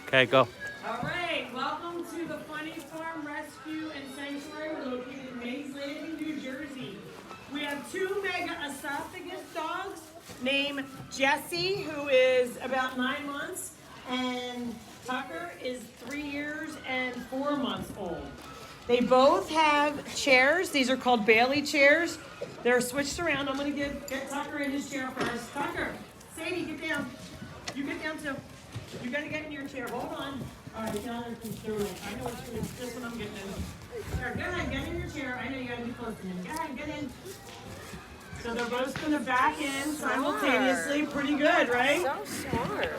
Okay, go. All right, welcome to the Funny Farm Rescue and Sanctuary. We're located in Mays Landing, New Jersey. We have two Megaesophagus dogs named Jesse, who is about 9 months, and Tucker is 3 years and 4 months old. They both have chairs. These are called Bailey chairs. They're switched around. I'm going to get Tucker in his chair first. Tucker, Sadie, get down. You get down too. You got to get in your chair. Hold on. All right, now they're considering. I know what you're doing. This one I'm getting in. All right, go ahead. Get in your chair. I know you got to be close to him. Go ahead, get in. So they're both going to back in simultaneously. Pretty good, right? So smart.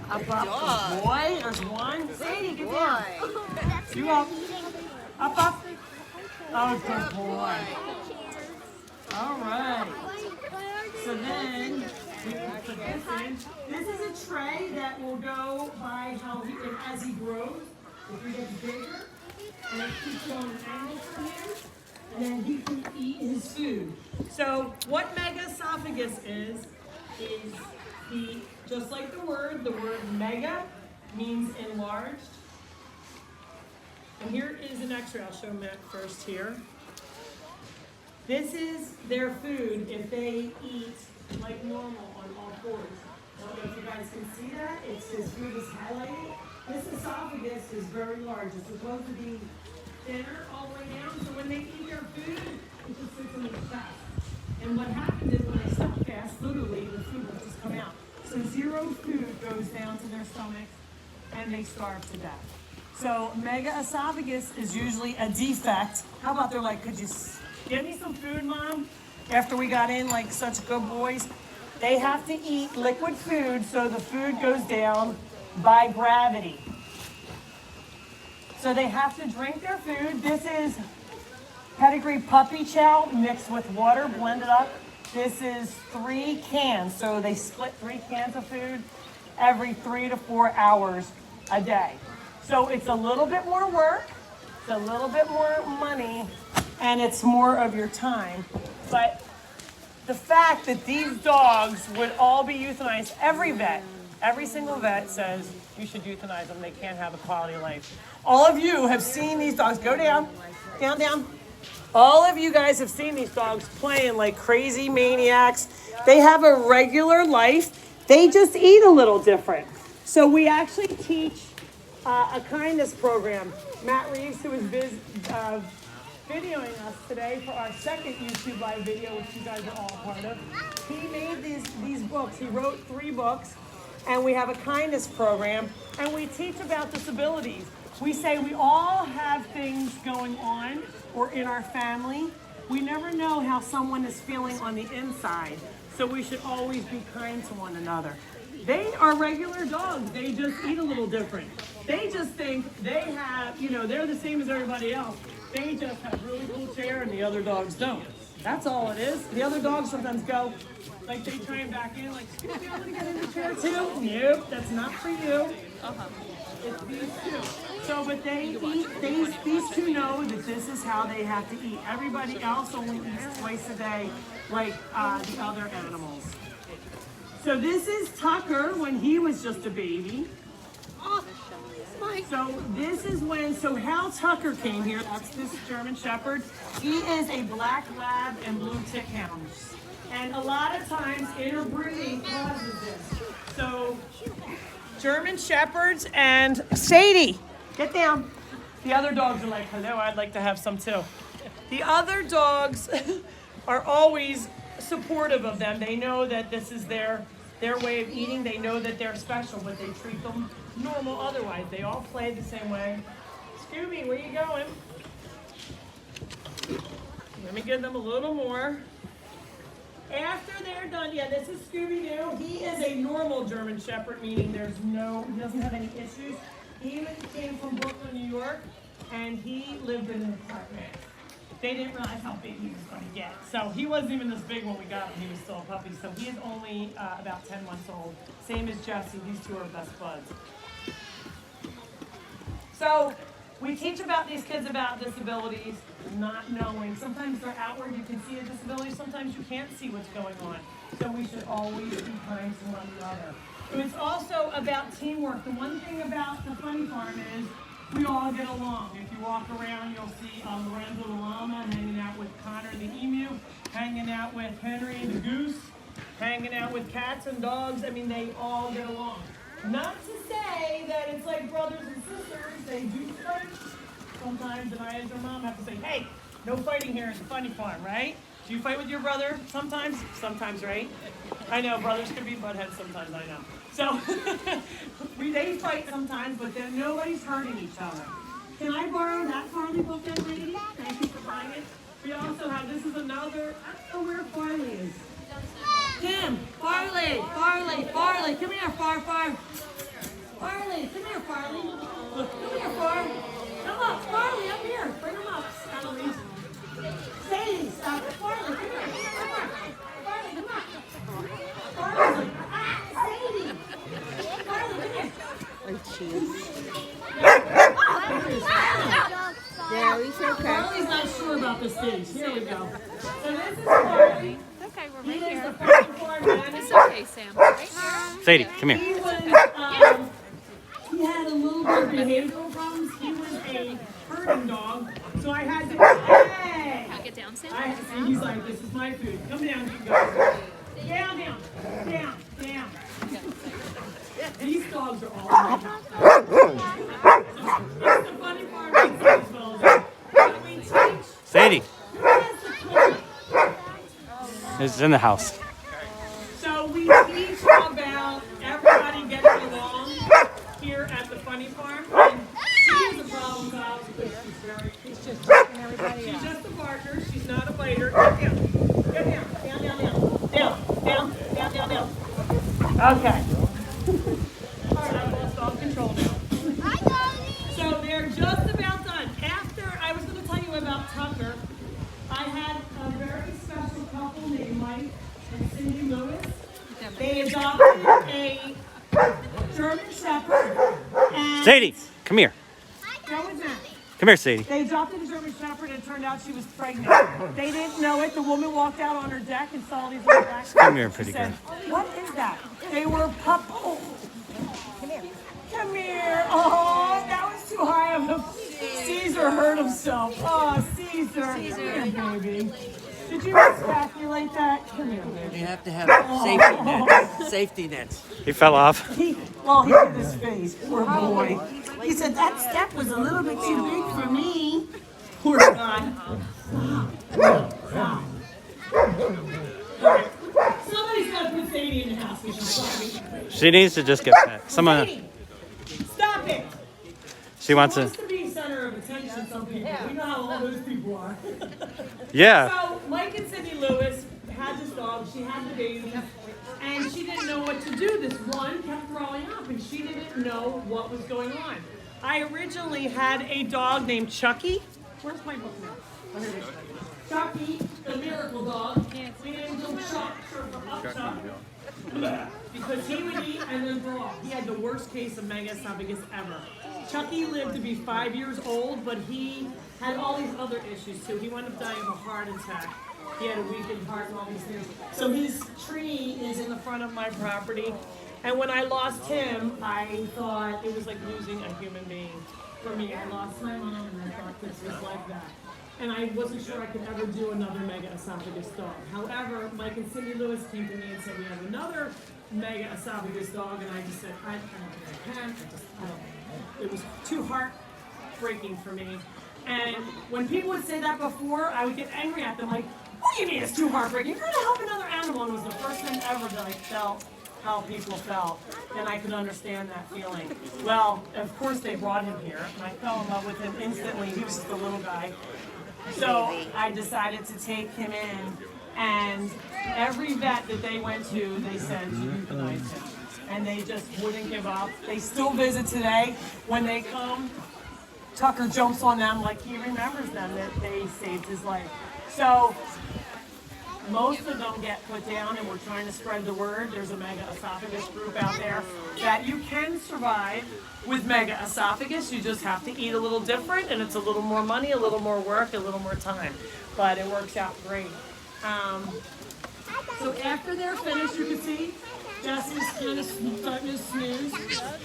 Up, good boy. There's one. Sadie, get down. You up. Up. Oh, good boy. All right. So then we can put this in. This is a tray that will go by how he, as he grows. If he gets bigger, and it keeps going an angle from here, and then he can eat his food. So what Megaesophagus is the, just like the word mega means enlarged. And here is an x-ray. I'll show Matt first here. This is their food if they eat like normal on all fours. I don't know if you guys can see that. It's his food is highlighted. This esophagus is very large. It's supposed to be thinner all the way down. So when they eat their food, it just sits in their chest. And what happens is when they stop fast, literally the food will just come out. So zero food goes down to their stomach and they starve to death. So Megaesophagus is usually a defect. How about they're like, could you give me some food, Mom? After we got in like such good boys. They have to eat liquid food so the food goes down by gravity. So they have to drink their food. This is pedigree puppy chow mixed with water, blended up. This is 3 cans. So they split 3 cans of food every 3 to 4 hours a day. So it's a little bit more work, it's a little bit more money, and it's more of your time. But the fact that these dogs would all be euthanized, every single vet says you should euthanize them, they can't have a quality life. All of you have seen these dogs, go down, down. All of you guys have seen these dogs playing like crazy maniacs. They have a regular life, they just eat a little different. So we actually teach a kindness program. Matt Reeves, who is videoing us today for our second YouTube live video, which you guys are all a part of, he made these books. He wrote 3 books, and we have a kindness program, and we teach about disabilities. We say we all have things going on or in our family. We never know how someone is feeling on the inside, so we should always be kind to one another. They are regular dogs. They just eat a little different. They just think they have, they're the same as everybody else. They just have really cool chair and the other dogs don't. That's all it is. The other dogs sometimes go, like they try and back in, like, excuse me, I'm gonna get in the chair too. Nope, that's not for you. It's these two. So, but they eat, these two know that this is how they have to eat. Everybody else only eats twice a day, like the other animals. So this is Tucker when he was just a baby. So this is so how Tucker came here, that's this German Shepherd. He is a black lab and blue tick hound. And a lot of times interbreeding causes this. So German Shepherds and Sadie, get down. The other dogs are like, hello, I'd like to have some too. The other dogs are always supportive of them. They know that this is their way of eating. They know that they're special, but they treat them normal otherwise. They all play the same way. Scooby, where you going? Let me give them a little more. After they're done, this is Scooby-Doo. He is a normal German Shepherd, meaning he doesn't have any issues. He came from Brooklyn, New York, and he lived in an apartment. They didn't realize how big he was going to get. So he wasn't even this big when we got him. He was still a puppy. So he is only about 10 months old. Same as Jesse. These two are best buds. So we teach about these kids about disabilities, not knowing. Sometimes they're outward. You can see a disability. Sometimes you can't see what's going on. So we should always be kind to one another. It's also about teamwork. The one thing about the funny farm is we all get along. If you walk around, you'll see Lorenzo the llama hanging out with Connor the emu, hanging out with Henry the goose, hanging out with cats and dogs. I mean, they all get along. Not to say that it's like brothers and sisters. They do fight sometimes, and I as your mom have to say, hey, no fighting here at the funny farm, right? Do you fight with your brother sometimes? Sometimes, right? I know, brothers can be buttheads sometimes, I know. So, they fight sometimes, but then nobody's hurting each other. Can I borrow that Farley book then, lady? Thank you for buying it. We also have, this is another, I don't know where Farley is. Tim, Farley, come here, Farley, come here, Farley. Look, come here, Farley. Come up, Farley, up here. Bring him up, Eloise. Sadie, stop it. Farley, come here. Come on. Farley, come on. Farley's like, Sadie. Farley, come here. Oh, jeez. Yeah, he's okay. Farley's not sure about the stage. Here we go. So this is Farley. Okay, we're He right is here. the first farm manager. It's okay, Sam. Right here. Sadie, come here. He was, he had a little bit of behavioral problems. He was a herding dog, so I had to, hey! I'll get down, Sam. I had to see, he's like, this is my food. Come down, you guys. Down. These dogs are all it's the funny part as well. When we teach, Sadie, who has the clinic? it's in the house. So we teach about everybody getting along here at the funny farm. And she is a problem child because she's just barking everybody out. She's just a barker. She's not a biter. Get down. Okay. All right, I've lost all control now. So they're just about done. After I was going to tell you about Tucker, I had a very special couple named Mike and Cindy Lewis. They adopted a German Shepherd. And Sadie, come here. Go with that. Come here, Sadie. They adopted a German Shepherd and it turned out she was pregnant. They didn't know it. The woman walked out on her deck and saw these little black. Come here, pretty She said, girl. what is that? They were puppos. Come here. Oh, that was too high of a... Caesar hurt himself. Oh, Caesar. Come here, baby. Did you miscalculate that? Come here, baby. You have to have safety nets. Safety nets. He fell off. He hit his face. Poor boy. He said, that step was a little bit too big for me. Poor guy. Stop. Somebody's got to put Sadie in the house. We should probably... She needs to just get pet. Someone. Sadie, stop it. She wants Wants to. to be center of attention, some people. We know how all those people are. Yeah. So Mike and Cindy Lewis had this dog. She had the baby, and she didn't know what to do. This one kept throwing up, and she didn't know what was going on. I originally had a dog named Chucky. Where's my book now? Oh, here it is. Chucky, the miracle dog. We named him Chuck, Chuck, because he would eat and then throw up. He had the worst case of Megaesophagus ever. Chucky lived to be 5 years old, but he had all these other issues too. He wound up dying of a heart attack. He had a weakened heart and all these things. So his tree is in the front of my property. And when I lost him, I thought it was like losing a human being. For me, I lost my mom and I thought this was like that. And I wasn't sure I could ever do another Megaesophagus dog. However, Mike and Cindy Lewis came to me and said, we have another Megaesophagus dog. And I just said, I don't think I can. It was too heartbreaking for me. And when people would say that before, I would get angry at them, like, what do you mean it's too heartbreaking? You're going to help another animal. And it was the first time ever that I felt how people felt, and I could understand that feeling. Well, of course they brought him here, and I fell in love with him instantly. He was just a little guy. So I decided to take him in, and every vet that they went to, they said to euthanize him. And they just wouldn't give up. They still visit today. When they come, Tucker jumps on them like he remembers them, that they saved his life. So most of them get put down, and we're trying to spread the word. There's a Megaesophagus group out there that you can survive with Megaesophagus. You just have to eat a little different, and it's a little more money, a little more work, a little more time. But it works out great. So after they're finished, you can see Jesse's kind of starting to snooze.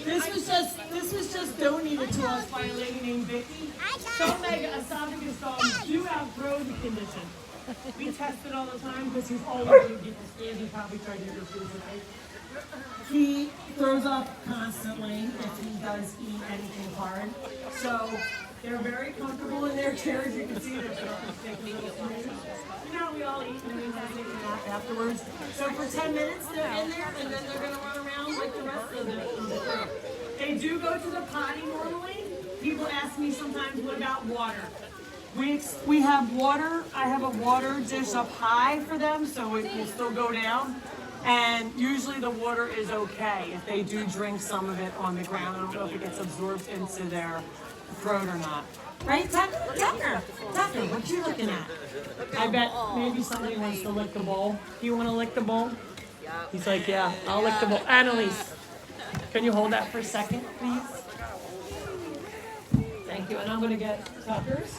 This was just donated to us by a lady named Vicky. Some Megaesophagus dogs do have throat condition. We test it all the time because he's always going to get the snooze. He probably tried to get the snooze tonight. He throws up constantly if he does eat anything hard. So they're very comfortable in their chairs. You can see they're taking a little snooze. You know, we all eat and we have taken a nap afterwards. So for 10 minutes they're in there and then they're going to run around like the rest of the group. They do go to the potty normally. People ask me sometimes, what about water? We have water. I have a water dish up high for them so it will still go down. And usually the water is okay if they do drink some of it on the ground. I don't know if it gets absorbed into their throat or not. Right, Tucker? Tucker, what you looking at? I bet maybe somebody wants to lick the bowl. Do you want to lick the bowl? He's like, yeah, I'll lick the bowl. Annalise, can you hold that for a second, please? Thank you. And I'm going to get Tucker's.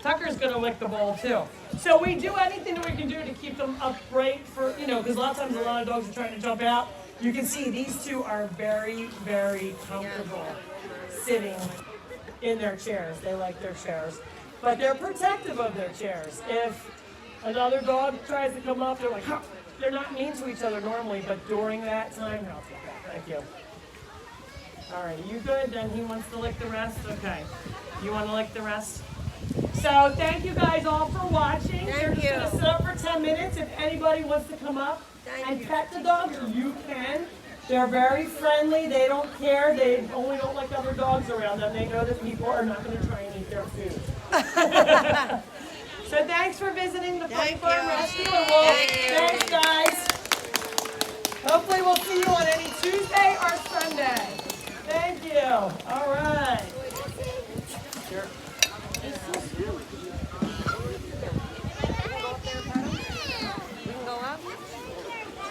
Tucker's going to lick the bowl too. So we do anything that we can do to keep them upright for, because a lot of times a lot of dogs are trying to jump out. You can see these two are very, very comfortable sitting in their chairs. They like their chairs. But they're protective of their chairs. If another dog tries to come up, they're like, huh. They're not mean to each other normally, but during that time, no, thank you. All right, you good? Then he wants to lick the rest? Okay. You want to lick the rest? So thank you guys all for watching. They're just going to sit up for 10 minutes. If anybody wants to come up and pet the dogs, you can. They're very friendly. They don't care. They only don't like other dogs around them. They know that people are not going to try and eat their food. So thanks for visiting the Funny Farm Rescue. Thanks, guys. Hopefully we'll see you on any Tuesday or Sunday. Thank you. All right. Sure.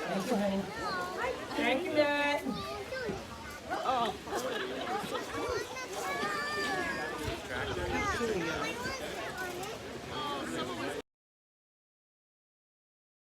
Thank you, honey. Thank you, Matt. Oh.